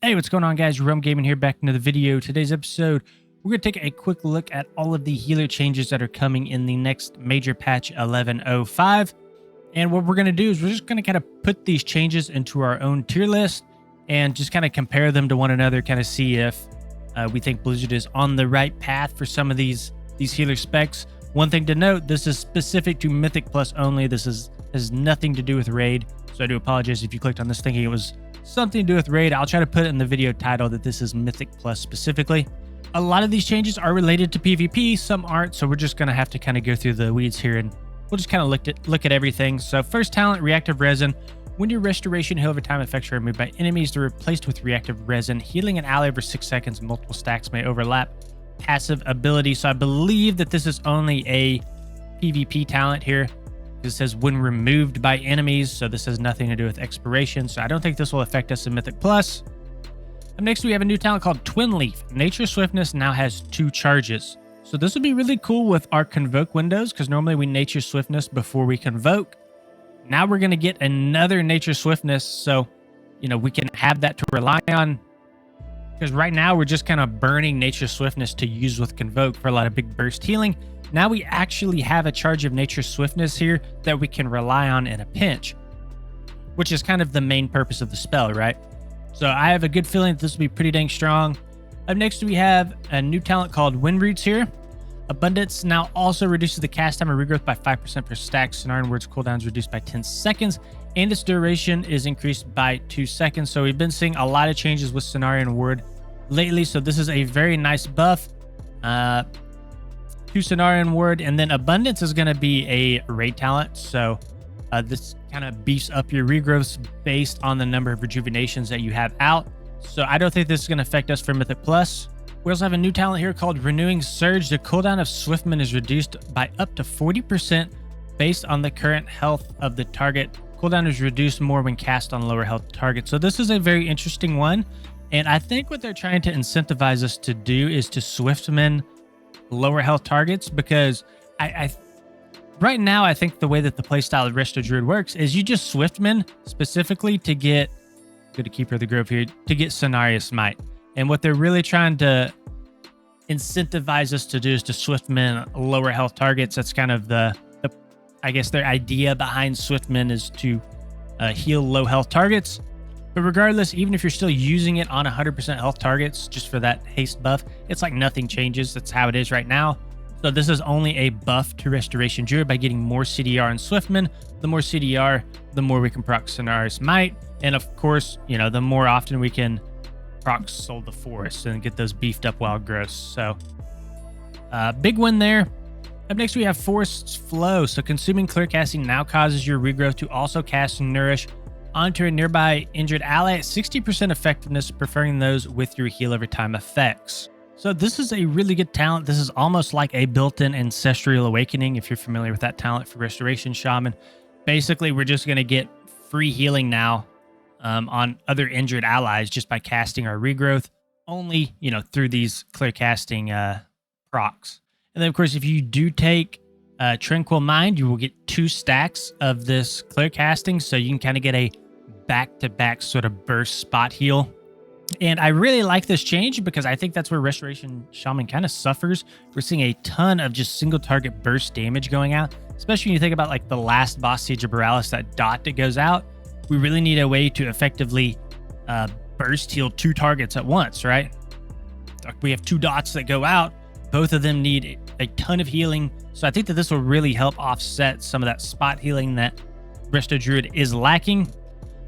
Hey, what's going on, guys? Realm Gaming here, back into the video. Today's episode, we're going to take a quick look at all of the healer changes that are coming in the next major patch 11.05. And what we're going to do is we're just going to kind of put these changes into our own tier list and just kind of compare them to one another, kind of see if we think Blizzard is on the right path for some of these healer specs. One thing to note, this is specific to Mythic Plus only. This has nothing to do with Raid, so I do apologize if you clicked on this thinking it was something to do with Raid. I'll try to put it in the video title that this is Mythic Plus specifically. A lot of these changes are related to PvP, some aren't, so we're just going to have to kind of go through the weeds here and we'll just kind of look at everything. So first talent, Reactive Resin. When your restoration heal over time effects are removed by enemies, they're replaced with Reactive Resin. Healing an ally over 6 seconds, multiple stacks may overlap. Passive ability. So I believe that this is only a PvP talent here. It says when removed by enemies, so this has nothing to do with expiration, so I don't think this will affect us in Mythic Plus. Up next, we have a new talent called Twin Leaf. Nature Swiftness now has 2 charges. So this would be really cool with our Convoke windows, because normally we Nature Swiftness before we Convoke. Now we're going to get another Nature Swiftness, so we can have that to rely on. Because right now we're just kind of burning Nature Swiftness to use with Convoke for a lot of big burst healing. Now we actually have a charge of Nature Swiftness here that we can rely on in a pinch, which is kind of the main purpose of the spell, right? So I have a good feeling that this will be pretty dang strong. Up next, we have a new talent called Wind Roots here. Abundance now also reduces the cast time of regrowth by 5% per stack. Cenarian Word's cooldown is reduced by 10 seconds, and its duration is increased by 2 seconds. So we've been seeing a lot of changes with Cenarian Word lately, so this is a very nice buff. To Cenarian Word, and then Abundance is going to be a raid talent, so this kind of beefs up your regrowths based on the number of rejuvenations that you have out. So I don't think this is going to affect us for Mythic Plus. We also have a new talent here called Renewing Surge. The cooldown of Swiftman is reduced by up to 40% based on the current health of the target. Cooldown is reduced more when cast on lower health targets. So this is a very interesting one, and I think what they're trying to incentivize us to do is to Swiftman lower health targets, because I right now I think the way that the playstyle of Resto Druid works is you just Swiftman specifically to get good to Keeper of the Grove here, to get Cenarius Might. And what they're really trying to incentivize us to do is to Swiftman lower health targets. That's kind of the I guess their idea behind Swiftman is to heal low health targets. But regardless, even if you're still using it on 100% health targets just for that haste buff, it's like nothing changes. That's how it is right now. So this is only a buff to Restoration Druid by getting more CDR and Swiftman. The more CDR, the more we can proc Cenarius Might. And of course, the more often we can proc Soul the Forest and get those beefed up wild growths. So big win there. Up next, we have Forest's Flow. So consuming clear casting now causes your regrowth to also cast Nourish onto a nearby injured ally at 60% effectiveness, preferring those with your heal over time effects. So this is a really good talent. This is almost like a built-in Ancestral Awakening, if you're familiar with that talent for Restoration Shaman. Basically, we're just going to get free healing now on other injured allies just by casting our regrowth, only, through these clear casting procs. And then, of course, if you do take Tranquil Mind, you will get 2 stacks of this clear casting, so you can kind of get a back-to-back sort of burst spot heal. And I really like this change because I think that's where Restoration Shaman kind of suffers. We're seeing a ton of just single target burst damage going out, especially when you think about like the last boss Siege of Borealis, that dot that goes out. We really need a way to effectively burst heal 2 targets at once, right? We have 2 dots that go out. Both of them need a ton of healing. So I think that this will really help offset some of that spot healing that Resto Druid is lacking.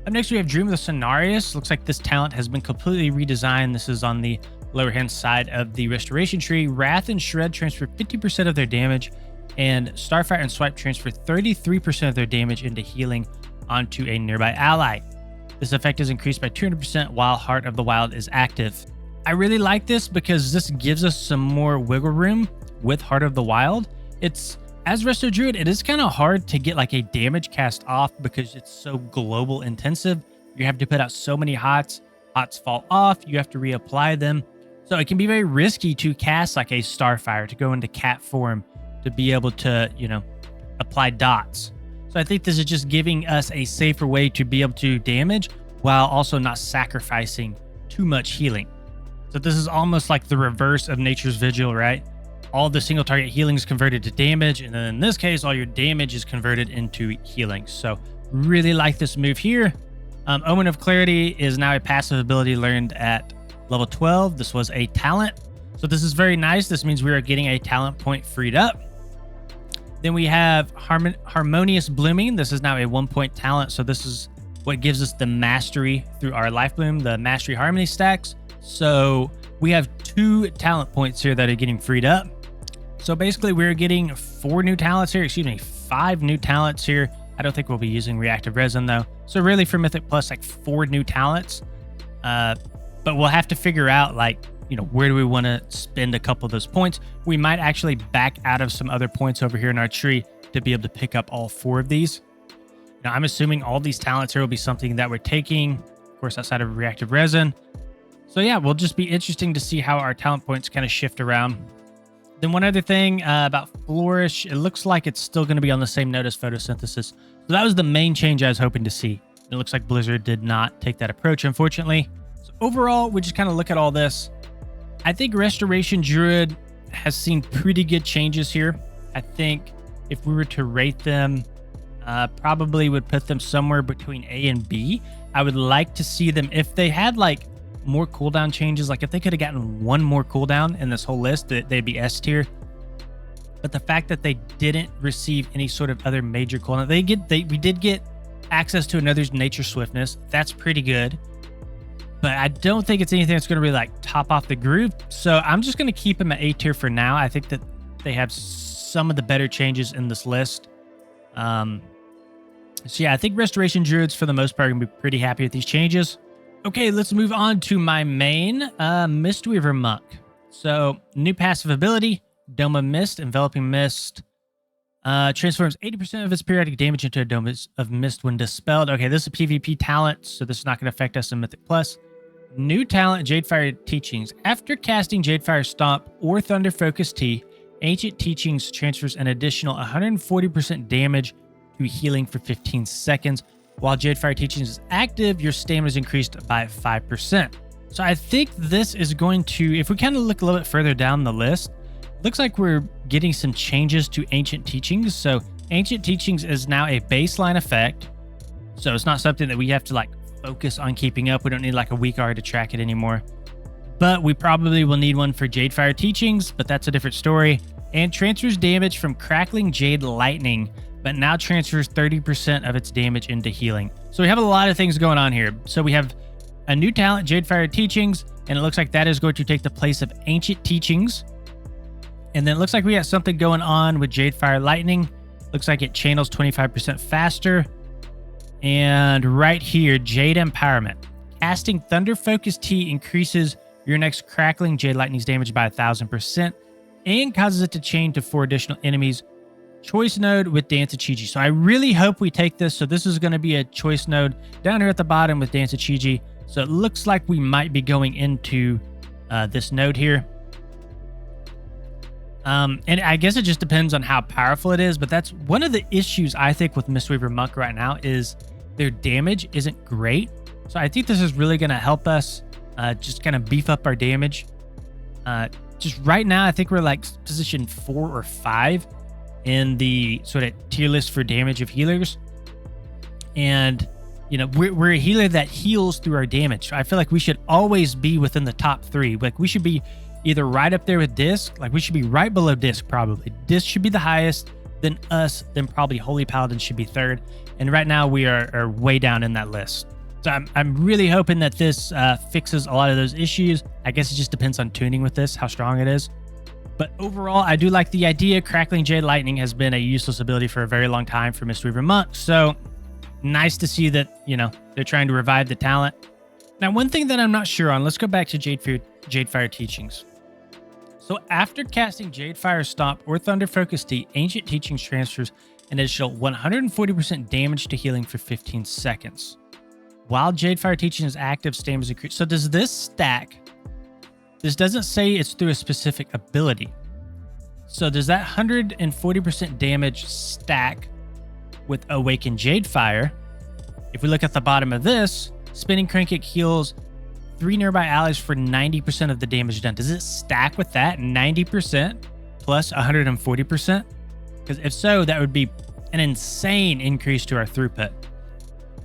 Up next, we have Dream of the Cenarius. Looks like this talent has been completely redesigned. This is on the lower hand side of the restoration tree. Wrath and Shred transfer 50% of their damage, and Starfire and Swipe transfer 33% of their damage into healing onto a nearby ally. This effect is increased by 200% while Heart of the Wild is active. I really like this because this gives us some more wiggle room with Heart of the Wild. As Resto Druid, it is kind of hard to get like a damage cast off because it's so global intensive. You have to put out so many hots fall off, you have to reapply them. So it can be very risky to cast like a Starfire, to go into cat form, to be able to, apply dots. So I think this is just giving us a safer way to be able to damage while also not sacrificing too much healing. So this is almost like the reverse of Nature's Vigil, right? All the single target healing is converted to damage, and then in this case, all your damage is converted into healing. So really like this move here. Omen of Clarity is now a passive ability learned at level 12. This was a talent. So this is very nice. This means we are getting a talent point freed up. Then we have Harmonious Blooming. This is now a 1-point talent. So this is what gives us the mastery through our life bloom, the mastery harmony stacks. So we have 2 talent points here that are getting freed up. So basically we're getting 5 new talents here. I don't think we'll be using reactive resin though. So really for Mythic Plus, like 4 new talents. But we'll have to figure out like, where do we want to spend a couple of those points? We might actually back out of some other points over here in our tree to be able to pick up all 4 of these. Now I'm assuming all these talents here will be something that we're taking, of course, outside of reactive resin. So yeah, we'll just be interesting to see how our talent points kind of shift around. Then one other thing about Flourish, it looks like it's still going to be on the same node as Photosynthesis. So that was the main change I was hoping to see. It looks like Blizzard did not take that approach, unfortunately. So overall, we just kind of look at all this. I think Restoration Druid has seen pretty good changes here. I think if we were to rate them, probably would put them somewhere between A and B. I would like to see them, if they had like more cooldown changes, like if they could have gotten 1 more cooldown in this whole list, they'd be S tier. But the fact that they didn't receive any sort of other major cooldown, we did get access to another Nature Swiftness. That's pretty good. But I don't think it's anything that's going to really like top off the group. So I'm just going to keep them at A tier for now. I think that they have some of the better changes in this list. So yeah, I think Restoration Druids for the most part are going to be pretty happy with these changes. Okay, let's move on to my main, Mistweaver Monk. So, new passive ability, Dome of Mist, Enveloping Mist. Transforms 80% of its periodic damage into a Dome of Mist when dispelled. Okay, this is a PvP talent, so this is not going to affect us in Mythic Plus. New talent, Jadefire Teachings. After casting Jadefire Stomp or Thunder Focus Tea, Ancient Teachings transfers an additional 140% damage to healing for 15 seconds. While Jadefire Teachings is active, your stamina is increased by 5%. So I think this is going to, if we kind of look a little bit further down the list, looks like we're getting some changes to Ancient Teachings. So Ancient Teachings is now a baseline effect. So it's not something that we have to like focus on keeping up. We don't need like a weak R to track it anymore. But we probably will need one for Jadefire Teachings, but that's a different story. And transfers damage from Crackling Jade Lightning, but now transfers 30% of its damage into healing. So we have a lot of things going on here. So we have a new talent, Jadefire Teachings, and it looks like that is going to take the place of Ancient Teachings. And then it looks like we got something going on with Jadefire Lightning. Looks like it channels 25% faster. And right here, Jade Empowerment. Casting Thunder Focus Tea increases your next Crackling Jade Lightning's damage by 1,000% and causes it to chain to 4 additional enemies. Choice node with Dance Ichiji. So I really hope we take this. So this is going to be a choice node down here at the bottom with Dance Ichiji. So it looks like we might be going into this node here. And I guess it just depends on how powerful it is, but that's one of the issues I think with Mistweaver Monk right now is their damage isn't great. So I think this is really going to help us just kind of beef up our damage. Just right now, I think we're like position 4 or 5 in the sort of tier list for damage of healers. And, you know, we're a healer that heals through our damage. So I feel like we should always be within the top 3. Like we should be either right up there with Disc, like we should be right below Disc probably. Disc should be the highest, then us, then probably Holy Paladin should be 3rd. And right now we are way down in that list. So I'm really hoping that this fixes a lot of those issues. I guess it just depends on tuning with this, how strong it is. But overall, I do like the idea. Crackling Jade Lightning has been a useless ability for a very long time for Mistweaver Monk. So nice to see that, you know, they're trying to revive the talent. Now, one thing that I'm not sure on, let's go back to Jadefire Teachings. So after casting Jadefire Stomp or Thunder Focus Tea, Ancient Teachings transfers an additional 140% damage to healing for 15 seconds. While Jadefire Teachings is active, stamina is increased. So does this stack? This doesn't say it's through a specific ability. So does that 140% damage stack with Awakened Jadefire? If we look at the bottom of this, Spinning Crank Kick heals 3 nearby allies for 90% of the damage done. Does it stack with that 90% plus 140%? Because if so, that would be an insane increase to our throughput.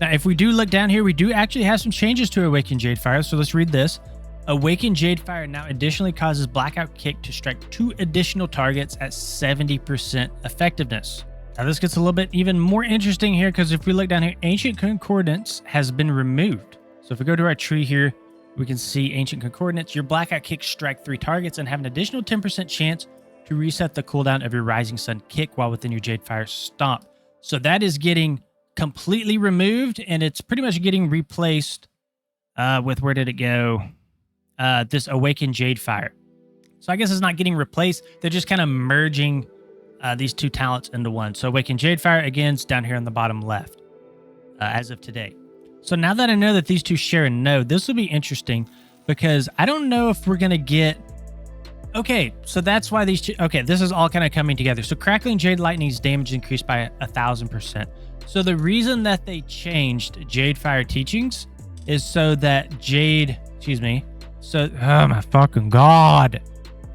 Now, if we do look down here, we do actually have some changes to Awakened Jadefire. So let's read this. Awakened Jadefire now additionally causes Blackout Kick to strike 2 additional targets at 70% effectiveness. Now this gets a little bit even more interesting here, because if we look down here, Ancient Concordance has been removed. So if we go to our tree here, we can see Ancient Concordance. Your Blackout Kick strike 3 targets and have an additional 10% chance to reset the cooldown of your Rising Sun Kick while within your Jadefire Stomp. So that is getting completely removed, and it's pretty much getting replaced with, where did it go? This Awakened Jadefire. So I guess it's not getting replaced. They're just kind of merging these 2 talents into one. So Awakened Jadefire, again, is down here on the bottom left as of today. So now that I know that these 2 share a node, this will be interesting, because I don't know if we're going to get... Okay, so that's why these 2... Okay, this is all kind of coming together. So Crackling Jade Lightning's damage increased by 1,000%. So the reason that they changed Jadefire Teachings is so that Jade... Excuse me. So, oh my fucking God.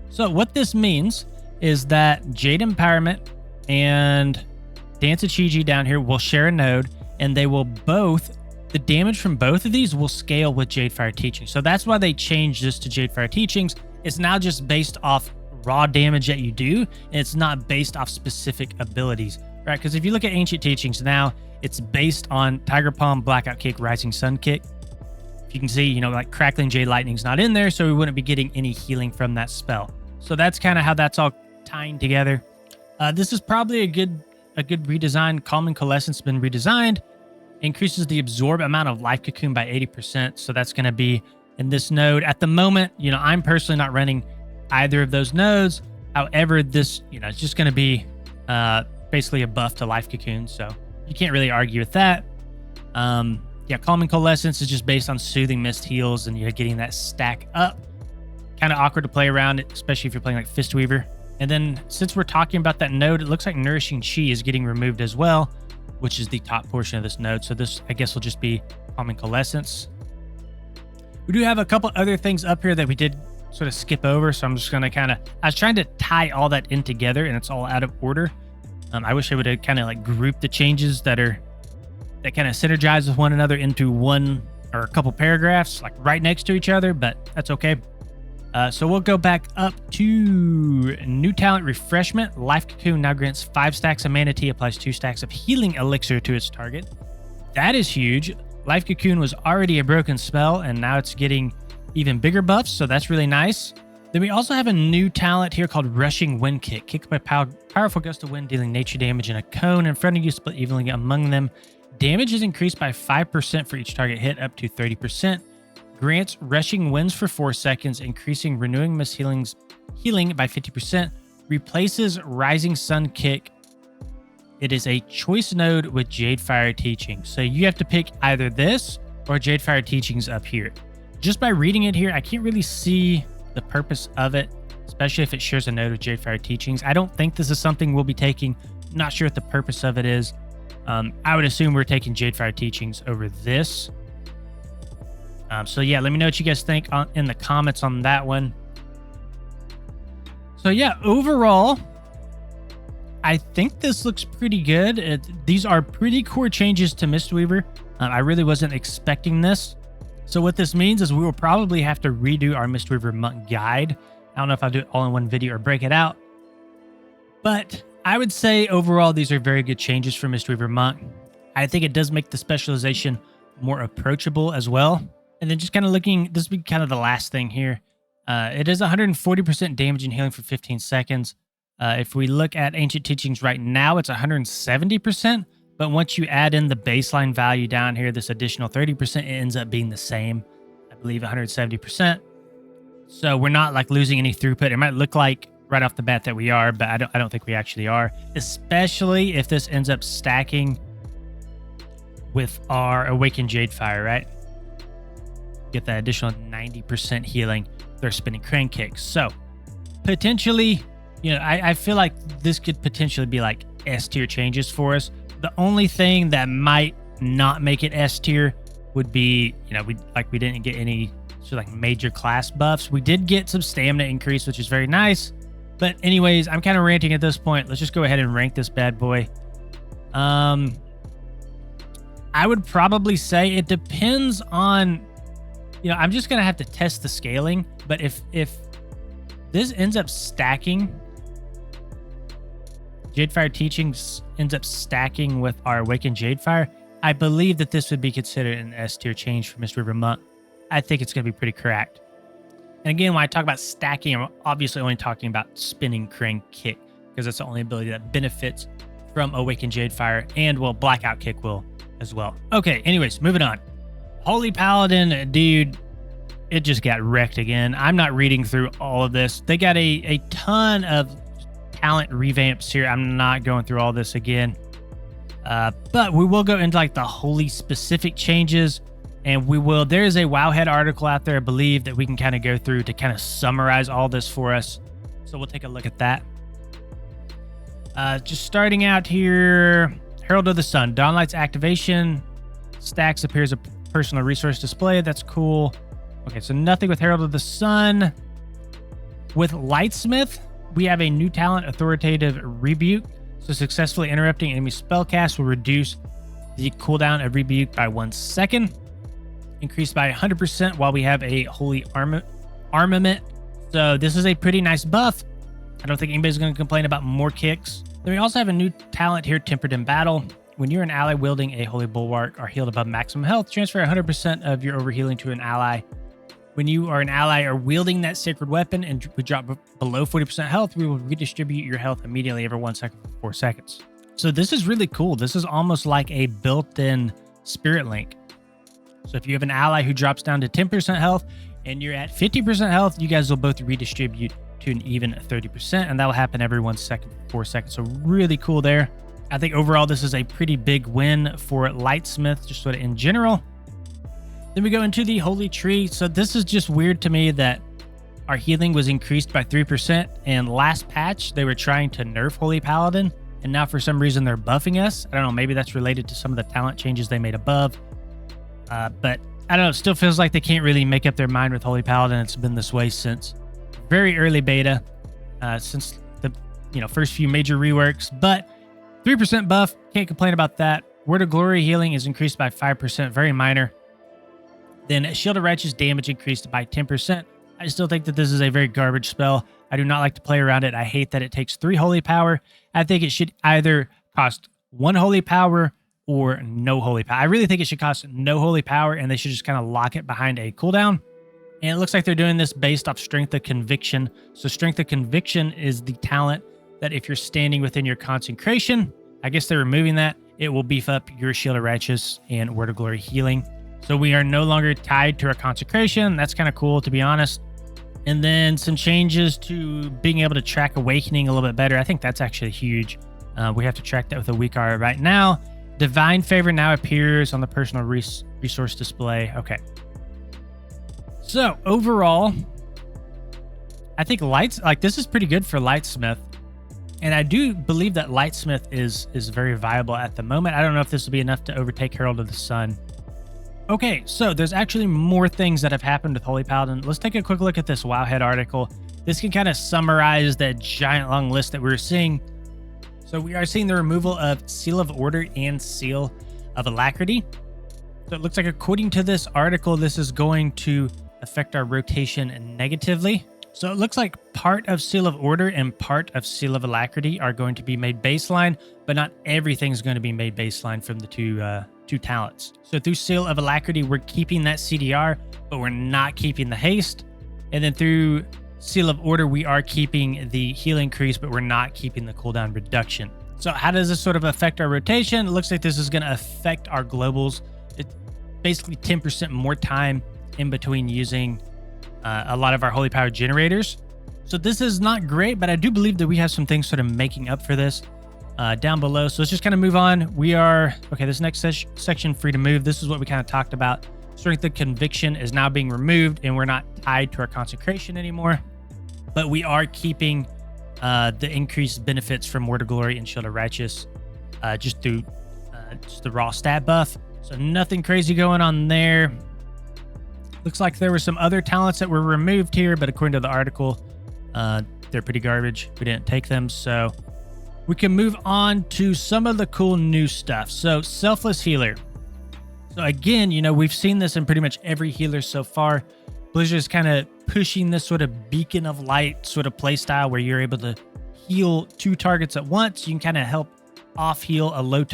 So what this means is that Jade Empowerment and Dance of Chi-Ji down here will share a node, and they will both... The damage from both of these will scale with Jadefire Teachings. So that's why they changed this to Jadefire Teachings. It's now just based off raw damage that you do, and it's not based off specific abilities, right? Because if you look at Ancient Teachings now, it's based on Tiger Palm, Blackout Kick, Rising Sun Kick. If you can see, you know, like Crackling Jade Lightning's not in there, so we wouldn't be getting any healing from that spell. So that's kind of how that's all tying together. This is probably a good redesign. Calming Coalescence has been redesigned. Increases the absorb amount of Life Cocoon by 80%. So that's going to be in this node. At the moment, you know, I'm personally not running either of those nodes. However, this, you know, it's just going to be basically a buff to Life Cocoon. So you can't really argue with that. Yeah, Calming Coalescence is just based on Soothing Mist heals, and you're getting that stack up. Kind of awkward to play around, especially if you're playing like Fistweaver. And then since we're talking about that node, it looks like Nourishing Chi is getting removed as well, which is the top portion of this node. So this, I guess, will just be Calming Coalescence. We do have a couple other things up here that we did sort of skip over. So I'm just going to kind of... I was trying to tie all that in together, and it's all out of order. I wish I would have kind of like grouped the changes that kind of synergize with one another into one or a couple paragraphs, like right next to each other, but that's okay. So we'll go back up to New Talent Refreshment. Life Cocoon now grants 5 stacks of Mana Tea, applies 2 stacks of Healing Elixir to its target. That is huge. Life Cocoon was already a broken spell, and now it's getting even bigger buffs, so that's really nice. Then we also have a new talent here called Rushing Wind Kick. Kicked by powerful gust of wind, dealing nature damage in a cone in front of you, split evenly among them. Damage is increased by 5% for each target hit, up to 30%. Grants Rushing Winds for 4 seconds, increasing Renewing Mist healing by 50%. Replaces Rising Sun Kick. It is a choice node with Jadefire Teachings. So you have to pick either this or Jadefire Teachings up here. Just by reading it here, I can't really see the purpose of it, especially if it shares a node with Jadefire Teachings. I don't think this is something we'll be taking. I'm not sure what the purpose of it is. I would assume we're taking Jadefire Teachings over this. So yeah, let me know what you guys think in the comments on that one. So yeah, overall, I think this looks pretty good. These are pretty core changes to Mistweaver. I really wasn't expecting this. So what this means is we will probably have to redo our Mistweaver Monk guide. I don't know if I'll do it all in one video or break it out. But I would say overall, these are very good changes for Mistweaver Monk. I think it does make the specialization more approachable as well. And then just kind of looking, this will be kind of the last thing here. It is 140% damage and healing for 15 seconds. If we look at Ancient Teachings right now, it's 170%. But once you add in the baseline value down here, this additional 30%, it ends up being the same. I believe 170%. So we're not like losing any throughput. It might look like right off the bat that we are, but I don't think we actually are. Especially if this ends up stacking with our Awakened Jadefire, right? Get that additional 90% healing with our Spinning Crane Kick. So potentially, you know, I feel like this could potentially be like S tier changes for us. The only thing that might not make it S tier would be, you know, we didn't get any So like major class buffs. We did get some stamina increase, which is very nice. But anyways, I'm kind of ranting at this point. Let's just go ahead and rank this bad boy. I would probably say it depends on, I'm just going to have to test the scaling. But if this ends up stacking, Jadefire Teachings ends up stacking with our Awakened Jadefire, I believe that this would be considered an S tier change for Mistweaver Monk. I think it's going to be pretty correct. And again, when I talk about stacking, I'm obviously only talking about spinning Crane Kick, because that's the only ability that benefits from Awakened Jadefire, and well, Blackout Kick will as well. Okay, anyways, moving on. Holy Paladin, dude, it just got wrecked again. I'm not reading through all of this. They got a ton of talent revamps here. I'm not going through all this again. But we will go into like the holy specific changes. And there is a Wowhead article out there, I believe, that we can kind of go through to kind of summarize all this for us. So we'll take a look at that. Just starting out here, Herald of the Sun. Dawnlight's activation stacks appears a personal resource display. That's cool. Okay, so nothing with Herald of the Sun. With Lightsmith, we have a new talent, Authoritative Rebuke. So successfully interrupting enemy spellcast will reduce the cooldown of Rebuke by 1 second. Increased by 100% while we have a Holy Armament. So this is a pretty nice buff. I don't think anybody's going to complain about more kicks. Then we also have a new talent here, Tempered in Battle. When you're an ally wielding a Holy Bulwark or healed above maximum health, transfer 100% of your overhealing to an ally. When you are an ally or wielding that sacred weapon and we drop below 40% health, we will redistribute your health immediately every 1 second for 4 seconds. So this is really cool. This is almost like a built-in Spirit Link. So if you have an ally who drops down to 10% health and you're at 50% health, you guys will both redistribute to an even 30%, and that will happen every 1 second for 4 seconds. So really cool there. I think overall this is a pretty big win for Lightsmith, just sort of in general. Then we go into the Holy Tree. So this is just weird to me that our healing was increased by 3%, and last patch they were trying to nerf Holy Paladin, and now for some reason they're buffing us. I don't know, maybe that's related to some of the talent changes they made above. But I don't know, it still feels like they can't really make up their mind with Holy Paladin. It's been this way since very early beta, since the first few major reworks. But 3% buff, can't complain about that. Word of Glory healing is increased by 5%, very minor. Then Shield of Righteous damage increased by 10%. I still think that this is a very garbage spell. I do not like to play around it. I hate that it takes 3 holy power. I think it should either cost 1 holy power or no holy power. I really think it should cost no holy power, and they should just kind of lock it behind a cooldown. And it looks like they're doing this based off Strength of Conviction. So Strength of Conviction is the talent that if you're standing within your consecration, I guess they're removing that, it will beef up your Shield of Righteous and Word of Glory healing. So we are no longer tied to our consecration. That's kind of cool, to be honest. And then some changes to being able to track Awakening a little bit better. I think that's actually huge. We have to track that with a weak R right now. Divine Favor now appears on the personal resource display. Okay. So overall, I think this is pretty good for Lightsmith. And I do believe that Lightsmith is very viable at the moment. I don't know if this will be enough to overtake Herald of the Sun. Okay, so there's actually more things that have happened with Holy Paladin. Let's take a quick look at this Wowhead article. This can kind of summarize that giant long list that we were seeing. So we are seeing the removal of Seal of Order and Seal of Alacrity. So it looks like according to this article, this is going to affect our rotation negatively. So it looks like part of Seal of Order and part of Seal of Alacrity are going to be made baseline, but not everything's going to be made baseline from the two talents. So through Seal of Alacrity, we're keeping that CDR, but we're not keeping the haste. And then through Seal of Order, we are keeping the heal increase, but we're not keeping the cooldown reduction. So how does this sort of affect our rotation? It looks like this is going to affect our globals. It's basically 10% more time in between using a lot of our holy power generators. So this is not great, but I do believe that we have some things sort of making up for this down below. So let's just kind of move on. We are, okay, this next section, free to move. This is what we kind of talked about. Strength of Conviction is now being removed, and we're not tied to our consecration anymore, but we are keeping the increased benefits from Word of Glory and Shield of Righteous just through just the raw stat buff. So nothing crazy going on there. Looks like there were some other talents that were removed here, but according to the article, they're pretty garbage. We didn't take them, so we can move on to some of the cool new stuff. So Selfless Healer. So again, you know, we've seen this in pretty much every healer so far. Blizzard's kind of pushing this sort of beacon of light sort of play style where you're able to heal 2 targets at once. You can kind of help off heal a low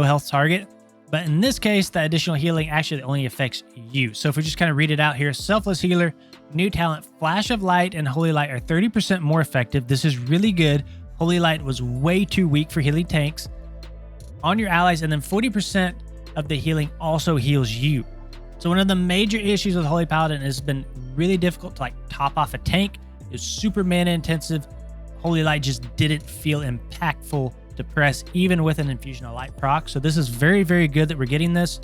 health target. But in this case, the additional healing actually only affects you. So if we just kind of read it out here, Selfless Healer, new talent, Flash of Light and Holy Light are 30% more effective. This is really good. Holy Light was way too weak for healing tanks on your allies, and then 40% of the healing also heals you. So one of the major issues with Holy Paladin has been really difficult to like top off a tank. It's super mana intensive. Holy Light just didn't feel impactful to press even with an Infusion of Light proc. So this is very, very good that we're getting this.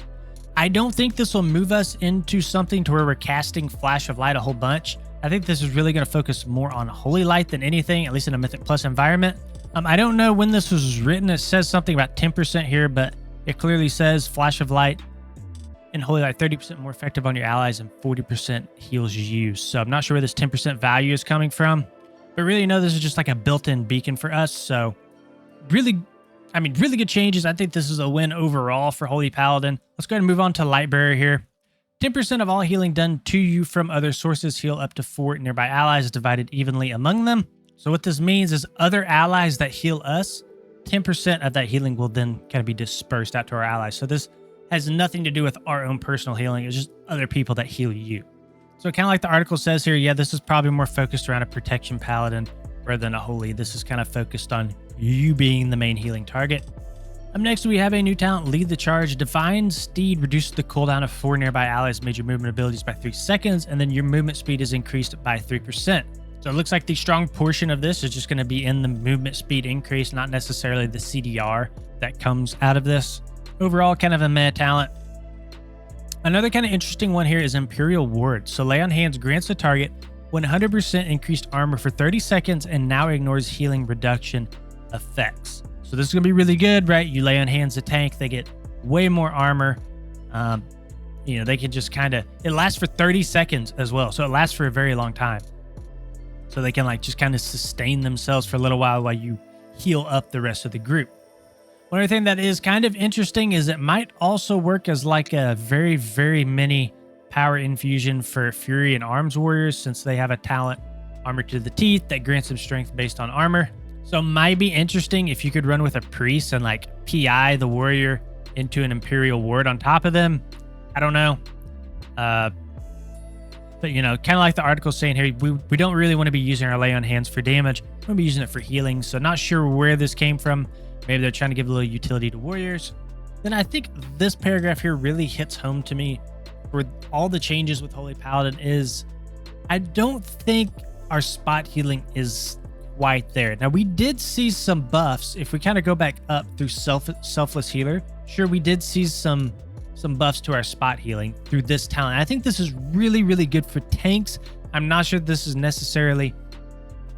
I don't think this will move us into something to where we're casting Flash of Light a whole bunch. I think this is really going to focus more on Holy Light than anything, at least in a Mythic Plus environment. I don't know when this was written. It says something about 10% here, but it clearly says Flash of Light and Holy Light 30% more effective on your allies and 40% heals you. So I'm not sure where this 10% value is coming from, but really, you know, this is just like a built-in beacon for us. So really good changes. I think this is a win overall for Holy Paladin. Let's go ahead and move on to Light Bearer here. 10% of all healing done to you from other sources heal up to 4 nearby allies divided evenly among them. So what this means is other allies that heal us, 10% of that healing will then kind of be dispersed out to our allies. So this has nothing to do with our own personal healing. It's just other people that heal you. So kind of like the article says here, yeah, this is probably more focused around a protection paladin rather than a holy. This is kind of focused on you being the main healing target. Up next, we have a new talent, Lead the Charge. Divine Steed reduces the cooldown of 4 nearby allies' major movement abilities by 3 seconds, and then your movement speed is increased by 3%. So it looks like the strong portion of this is just going to be in the movement speed increase, not necessarily the CDR that comes out of this. Overall, kind of a meh talent. Another kind of interesting one here is Imperial Ward. So Lay on Hands grants the target 100% increased armor for 30 seconds and now ignores healing reduction effects. So this is going to be really good, right? You lay on hands the tank, they get way more armor. You know, they can just kind of, it lasts for 30 seconds as well. So it lasts for a very long time. So they can like just kind of sustain themselves for a little while you heal up the rest of the group. One other thing that is kind of interesting is it might also work as like a very, very mini power infusion for Fury and Arms Warriors, since they have a talent, Armor to the Teeth, that grants them strength based on armor. So it might be interesting if you could run with a priest and like PI the warrior into an Imperial Ward on top of them. I don't know. But, you know, kind of like the article saying here, we don't really want to be using our Lay on Hands for damage. We want to be using it for healing. So not sure where this came from. Maybe they're trying to give a little utility to warriors. Then I think this paragraph here really hits home to me where all the changes with Holy Paladin is I don't think our spot healing is quite there. Now, we did see some buffs. If we kind of go back up through Selfless Healer, sure, we did see some buffs to our spot healing through this talent. I think this is really, really good for tanks. I'm not sure this is necessarily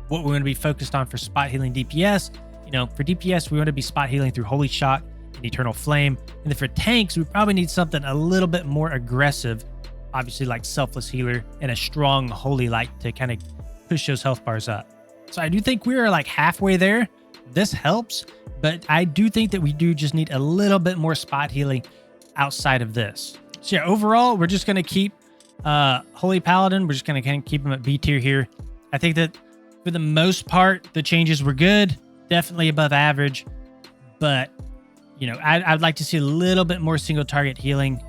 what we're going to be focused on for spot healing DPS. You know, for DPS, we want to be spot healing through Holy Shot and Eternal Flame. And then for tanks, we probably need something a little bit more aggressive, obviously like Selfless Healer and a strong Holy Light to kind of push those health bars up. So I do think we are like halfway there. This helps, but I do think that we do just need a little bit more spot healing outside of this. So yeah, overall, we're just going to keep Holy Paladin. We're just going to kind of keep him at B tier here. I think that for the most part, the changes were good, definitely above average, but you know, I'd like to see a little bit more single target healing,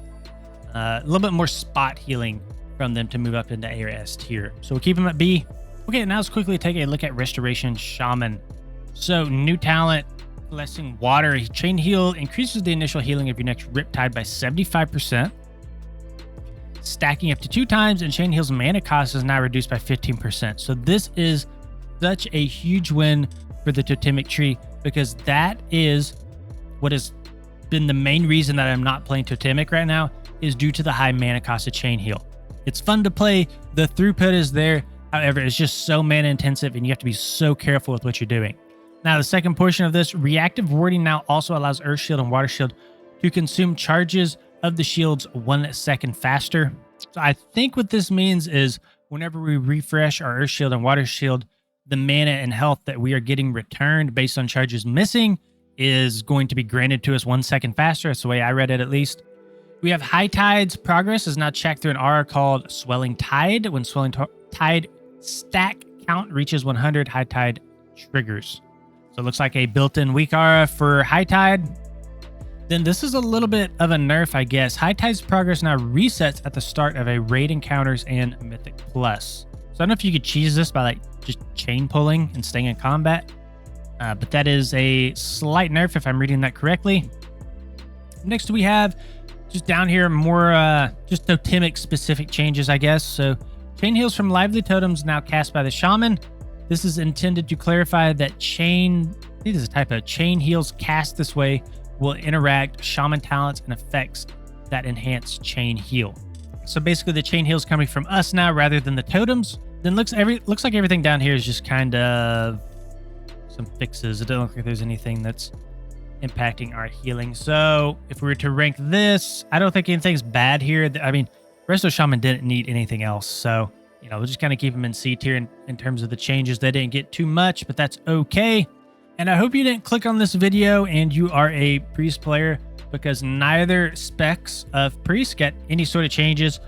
a little bit more spot healing from them to move up into A or S tier. So we'll keep him at B. Okay, now let's quickly take a look at Restoration Shaman. So new talent, Blessing Water. Chain Heal increases the initial healing of your next Riptide by 75%, stacking up to 2 times, and Chain Heal's mana cost is now reduced by 15%. So this is such a huge win for the Totemic Tree, because that is what has been the main reason that I'm not playing Totemic right now, is due to the high mana cost of Chain Heal. It's fun to play, the throughput is there. However, it's just so mana intensive and you have to be so careful with what you're doing. Now, the second portion of this, Reactive Warding now also allows Earth Shield and Water Shield to consume charges of the shields 1 second faster. So I think what this means is whenever we refresh our Earth Shield and Water Shield, the mana and health that we are getting returned based on charges missing is going to be granted to us 1 second faster. That's the way I read it, at least. We have High Tide's progress is now checked through an aura called Swelling Tide. When Swelling Tide stack count reaches 100, High Tide triggers. So it looks like a built-in weak aura for High Tide. Then this is a little bit of a nerf, I guess. High Tide's progress now resets at the start of a raid encounters and Mythic Plus. So I don't know if you could cheese this by like just chain pulling and staying in combat. But that is a slight nerf if I'm reading that correctly. Next we have just down here more just totemic specific changes, I guess. So chain heals from lively totems now cast by the Shaman. This is intended to clarify that chain, I think this is a type of chain heals cast this way will interact Shaman talents and effects that enhance chain heal. So basically the chain heal is coming from us now rather than the totems. Then looks like everything down here is just kind of some fixes. It doesn't look like there's anything that's impacting our healing. So if we were to rank this, I don't think anything's bad here. I mean, Resto Shaman didn't need anything else. So, you know, we'll just kind of keep them in C tier in terms of the changes. They didn't get too much, but that's okay. And I hope you didn't click on this video and you are a priest player, because neither specs of priest get any sort of changes,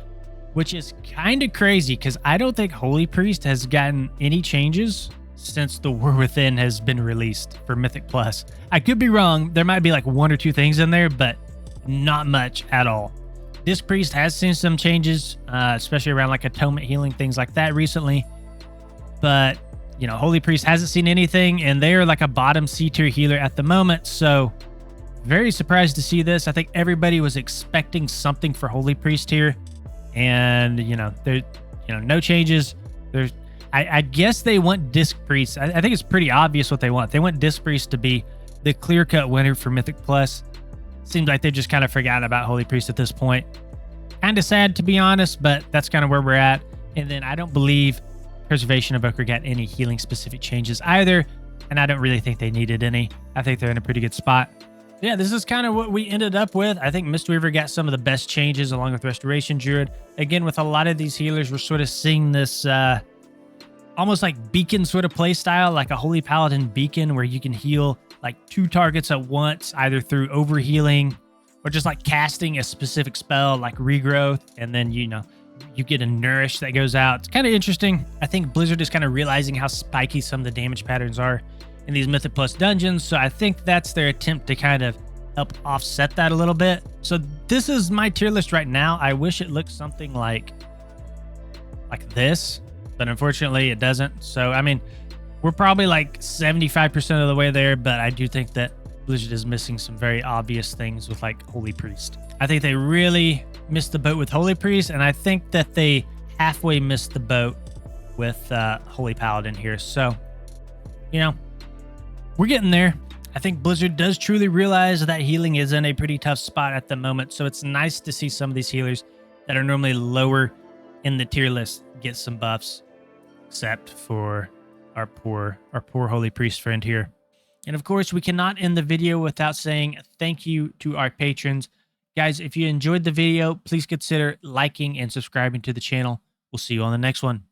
which is kind of crazy because I don't think Holy Priest has gotten any changes since the War Within has been released for Mythic Plus. I could be wrong. There might be like 1 or 2 things in there, but not much at all. This priest has seen some changes, especially around like atonement healing, things like that recently. But, you know, Holy Priest hasn't seen anything, and they're like a bottom C tier healer at the moment. So very surprised to see this. I think everybody was expecting something for Holy Priest here. And, you know, there, you know, no changes. There's, I guess they want Disc Priest. I think it's pretty obvious what they want. They want Disc Priest to be the clear-cut winner for Mythic Plus. Seems like they've just kind of forgotten about Holy Priest at this point. Kind of sad, to be honest, but that's kind of where we're at. And then I don't believe Preservation Evoker got any healing-specific changes either, and I don't really think they needed any. I think they're in a pretty good spot. Yeah, this is kind of what we ended up with. I think Mistweaver got some of the best changes along with Restoration Druid. Again, with a lot of these healers, we're sort of seeing this almost like beacon sort of play style, like a Holy Paladin beacon where you can heal like 2 targets at once, either through overhealing or just like casting a specific spell like regrowth, and then, you know, you get a nourish that goes out. It's kind of interesting. I think Blizzard is kind of realizing how spiky some of the damage patterns are in these Mythic Plus dungeons. So I think that's their attempt to kind of help offset that a little bit. So this is my tier list right now. I wish it looked something like this, but unfortunately it doesn't. So, I mean, we're probably like 75% of the way there, but I do think that Blizzard is missing some very obvious things with like Holy Priest. I think they really missed the boat with Holy Priest, and I think that they halfway missed the boat with Holy Paladin here. So, you know, we're getting there. I think Blizzard does truly realize that healing is in a pretty tough spot at the moment. So it's nice to see some of these healers that are normally lower in the tier list get some buffs, except for our poor Holy Priest friend here. And of course, we cannot end the video without saying thank you to our patrons. Guys, if you enjoyed the video, please consider liking and subscribing to the channel. We'll see you on the next one.